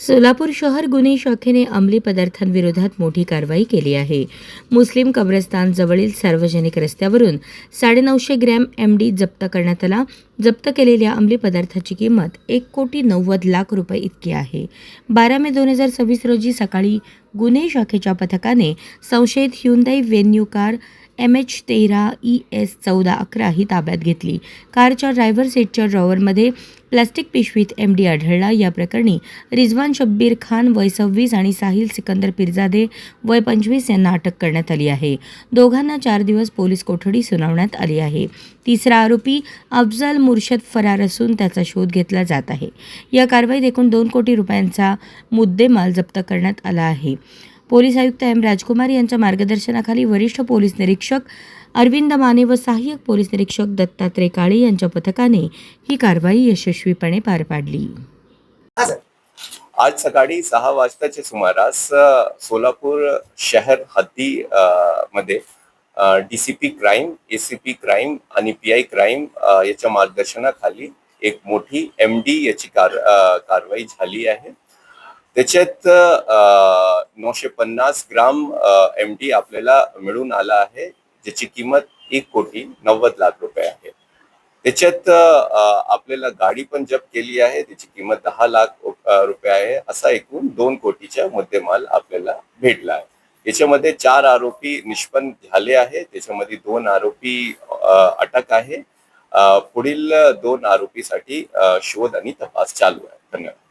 सोलापूर शहर गुन्हे शाखेने अंमली पदार्थांविरोधात मोठी कारवाई केली आहे. मुस्लिम कब्रस्तान जवळील सार्वजनिक रस्त्यावरून 950 ग्रॅम MD जप्त करण्यात आला. जप्त केलेल्या अंमली पदार्थाची किंमत 1,90,00,000 रुपये इतकी आहे. 12 मे 2026 रोजी सकाळी गुन्हे शाखेच्या पथकाने संशयित Hyundai venue car MH13 ES 1411 ही ताब्यात घेतली. कारच्या ड्रायव्हर सीटच्या ड्रॉवरमध्ये प्लास्टिक पिशवीत MD आढळला. या प्रकरणी रिजवान शब्बीर खान वय 26 आणि साहिल सिकंदर पिरजादे वय 25 यांना अटक करण्यात आली आहे. दोघांना 4 दिवस पोलीस कोठडी सुनावण्यात आली आहे. तिसरा आरोपी अफजल मुर्शद फरार असून त्याचा शोध घेतला जात आहे. या कारवाईत एकूण 2 कोटी रुपयांचा मुद्देमाल जप्त करण्यात आला आहे. पोलीस आयुक्त M. राजकुमार यांच्या मार्गदर्शनाखाली वरिष्ठ पोलीस निरीक्षक अरविंद माने व सहाय्यक पोलीस निरीक्षक दत्तात्रय काळे यांच्या पथकाने ही कारवाई यशस्वीपणे पार पाडली. आज सकाळी 6 वाजताच्या सुमारास सोलापूर शहर हद्दी मध्ये DCP क्राईम, ACP क्राईम आणि PI क्राईम याच्या मार्गदर्शनाखाली एक मोठी MD याची कारवाई झाली आहे. त्याच्यात 950 ग्राम MD आपल्याला मिळून आला आहे, ज्याची किंमत 1,90,00,000 रुपये आहे. त्याच्यात आपल्याला गाडी पण जप्त केली आहे, त्याची किंमत 10 लाख रुपये आहे. असा एकूण 2 कोटीचा मुद्देमाल आपल्याला भेटला आहे. याच्यामध्ये 4 आरोपी निष्पन्न झाले आहे. त्याच्यामध्ये 2 आरोपी अटक आहे. पुढील 2 आरोपीसाठी शोध आणि तपास चालू आहे. धन्यवाद.